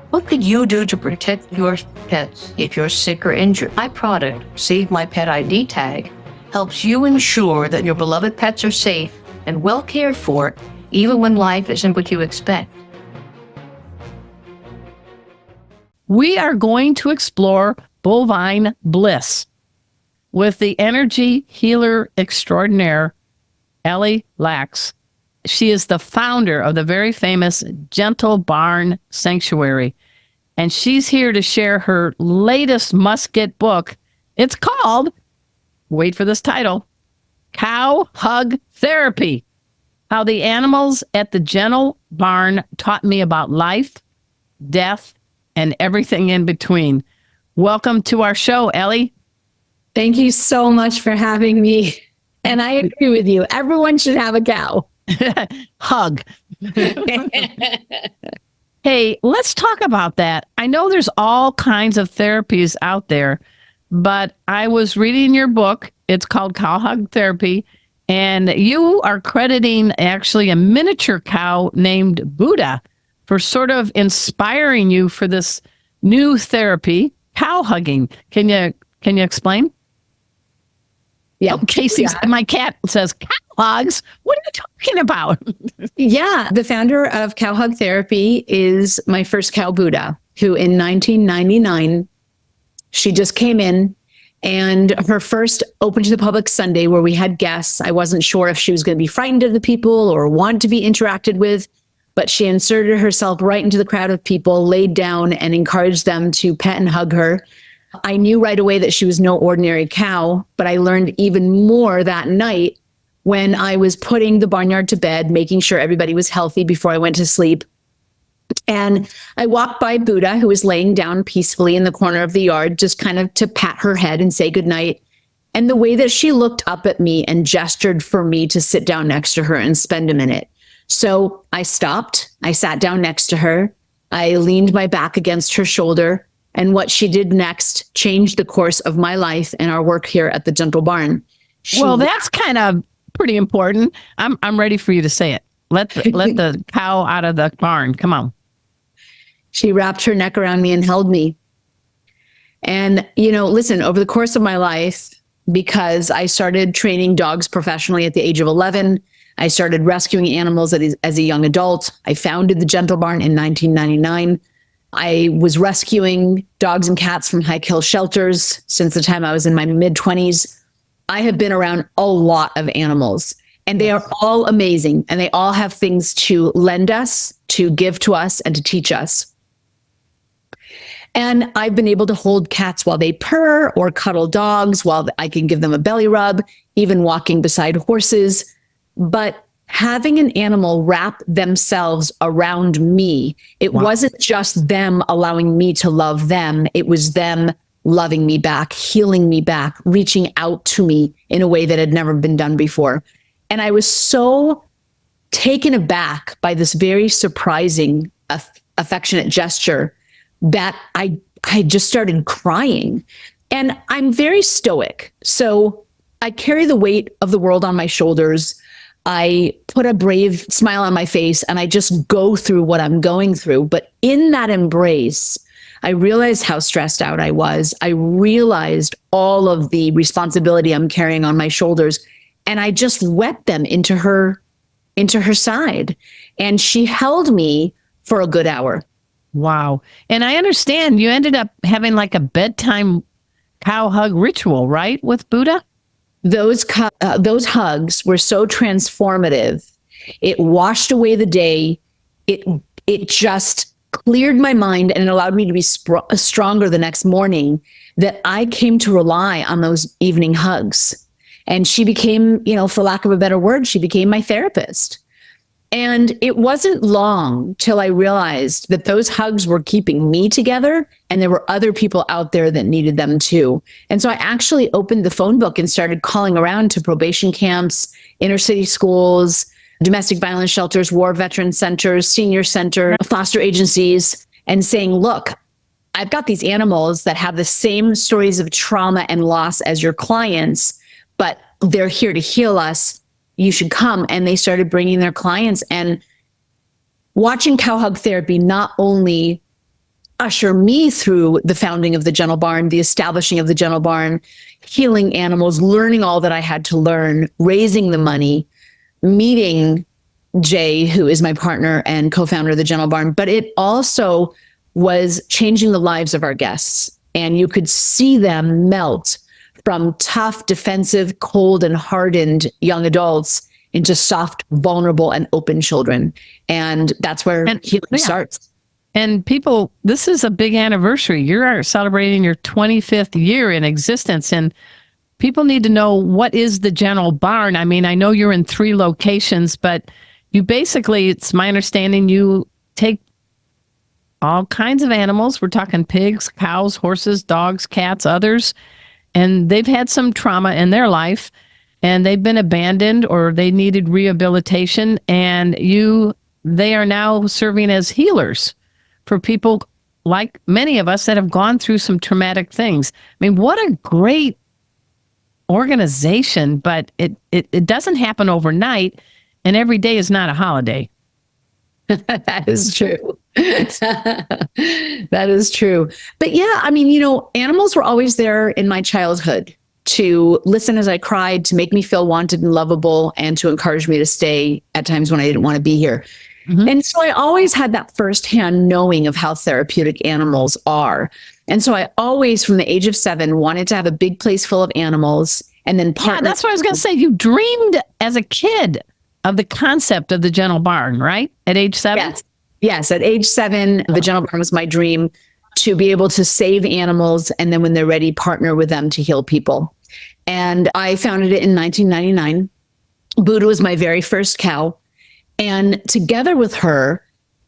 What could you do to protect your pets if you're sick or injured? My product, Save My Pet ID tag, helps you ensure that your beloved pets are safe and well cared for, even when life isn't what you expect. We are going to explore bovine bliss with the energy healer extraordinaire, Ellie Lax. She is the founder of the very famous Gentle Barn Sanctuary, and she's here to share her latest must-get book. It's called, wait for this title, Cow Hug Therapy: How the Animals at the Gentle Barn Taught Me About Life, Death, and Everything in Between. Welcome to our show, Ellie. Thank you so much for having me. And I agree with you. Everyone should have a cow. Hug. Hey, let's talk about that. I know there's all kinds of therapies out there, but I was reading your book. It's called Cow Hug Therapy, and you are crediting actually a miniature cow named Buddha for sort of inspiring you for this new therapy, cow hugging. Can you explain? Yeah. Oh, Casey, my cat says cow hugs. What are you talking about? Yeah. The founder of Cow Hug Therapy is my first cow, Buddha, who in 1999, she just came in, and her first open to the public Sunday where we had guests. I wasn't sure if she was going to be frightened of the people or want to be interacted with, but she inserted herself right into the crowd of people, laid down, and encouraged them to pet and hug her. I knew right away that she was no ordinary cow, but I learned even more that night when I was putting the barnyard to bed, making sure everybody was healthy before I went to sleep. And I walked by Buddha, who was laying down peacefully in the corner of the yard, just kind of to pat her head and say goodnight. And the way that she looked up at me and gestured for me to sit down next to her and spend a minute. So I stopped, I sat down next to her, I leaned my back against her shoulder, and what she did next changed the course of my life and our work here at the Gentle Barn. Well, that's kind of pretty important. I'm ready for you to say it. Let the cow out of the barn. Come on. She wrapped her neck around me and held me. And, listen, over the course of my life, because I started training dogs professionally at the age of 11, I started rescuing animals as a young adult. I founded the Gentle Barn in 1999. I was rescuing dogs and cats from high kill shelters since the time I was in my mid-20s. I have been around a lot of animals, and they are all amazing, and they all have things to lend us, to give to us, and to teach us. And I've been able to hold cats while they purr, or cuddle dogs while I can give them a belly rub, even walking beside horses. But having an animal wrap themselves around me, it wasn't just them allowing me to love them. It was them loving me back, healing me back, reaching out to me in a way that had never been done before. And I was so taken aback by this very surprising, affectionate gesture that I just started crying. And I'm very stoic. So I carry the weight of the world on my shoulders. I put a brave smile on my face, and I just go through what I'm going through. But in that embrace, I realized how stressed out I was. I realized all of the responsibility I'm carrying on my shoulders, and I just wept them into her side. And she held me for a good hour. Wow. And I understand you ended up having like a bedtime cow hug ritual, right, with Buddha? Those hugs were so transformative. It washed away the day. It just cleared my mind and it allowed me to be stronger the next morning, that I came to rely on those evening hugs. And she became, for lack of a better word, she became my therapist. And it wasn't long till I realized that those hugs were keeping me together, and there were other people out there that needed them too. And so I actually opened the phone book and started calling around to probation camps, inner city schools, domestic violence shelters, war veteran centers, senior center, foster agencies, and saying, look, I've got these animals that have the same stories of trauma and loss as your clients, but they're here to heal us. You should come. And they started bringing their clients, and watching Cow Hug Therapy not only usher me through the founding of the Gentle Barn, the establishing of the Gentle Barn, healing animals, learning all that I had to learn, raising the money, meeting Jay, who is my partner and co-founder of the Gentle Barn. But it also was changing the lives of our guests. And you could see them melt from tough, defensive, cold, and hardened young adults into soft, vulnerable, and open children. And that's where healing starts. And people, this is a big anniversary. You're celebrating your 25th year in existence. And people need to know, what is the Gentle Barn? I mean, I know you're in 3 locations, but you basically, it's my understanding, you take all kinds of animals. We're talking pigs, cows, horses, dogs, cats, others. And they've had some trauma in their life and they've been abandoned or they needed rehabilitation. And they are now serving as healers for people like many of us that have gone through some traumatic things. I mean, what a great organization, but it doesn't happen overnight, and every day is not a holiday. That is true. That is true. But yeah, I mean, animals were always there in my childhood to listen as I cried, to make me feel wanted and lovable, and to encourage me to stay at times when I didn't want to be here. Mm-hmm. And so I always had that firsthand knowing of how therapeutic animals are. And so I always, from the age of 7, wanted to have a big place full of animals and then partner. Yeah, that's what I was going to say. You dreamed as a kid of the concept of the Gentle Barn, right? At age 7? Yes. At age 7, the Gentle Barn was my dream, to be able to save animals and then when they're ready, partner with them to heal people. And I founded it in 1999. Buddha was my very first cow. And together with her,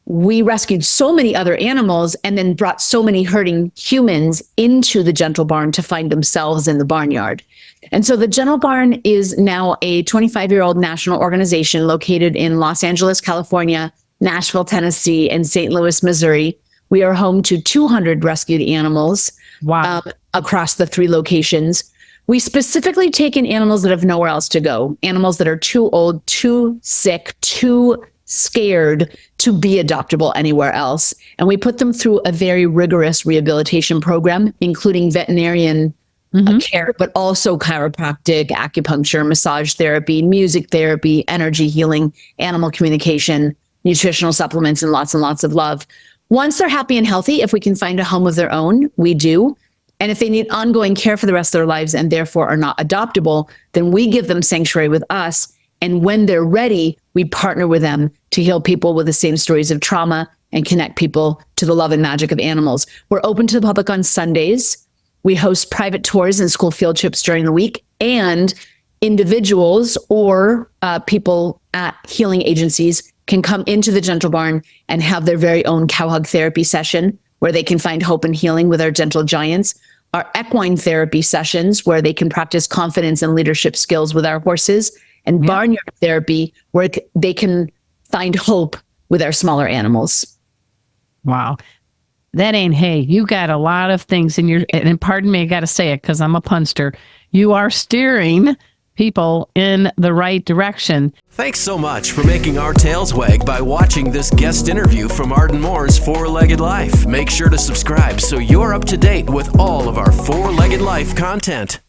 we rescued so many other animals and then brought so many hurting humans into the Gentle Barn to find themselves in the barnyard. And so the Gentle Barn is now a 25-year-old national organization located in Los Angeles, California, Nashville, Tennessee, and St. Louis, Missouri. We are home to 200 rescued animals. Wow. Across the 3 locations. We specifically take in animals that have nowhere else to go, animals that are too old, too sick, too scared to be adoptable anywhere else. And we put them through a very rigorous rehabilitation program, including veterinarian care, but also chiropractic, acupuncture, massage therapy, music therapy, energy healing, animal communication, nutritional supplements, and lots of love. Once they're happy and healthy, if we can find a home of their own, we do. And if they need ongoing care for the rest of their lives and therefore are not adoptable, then we give them sanctuary with us. And when they're ready, we partner with them to heal people with the same stories of trauma and connect people to the love and magic of animals. We're open to the public on Sundays. We host private tours and school field trips during the week. And individuals or people at healing agencies can come into the Gentle Barn and have their very own cow hug therapy session where they can find hope and healing with our gentle giants. Our equine therapy sessions where they can practice confidence and leadership skills with our horses, and barnyard therapy where they can find hope with our smaller animals. Wow. That ain't hay. You got a lot of things in your, and pardon me, I got to say it because I'm a punster. You are steering people in the right direction. Thanks so much for making our tails wag by watching this guest interview from Arden Moore's 4-Legged Life. Make sure to subscribe so you're up to date with all of our 4-Legged Life content.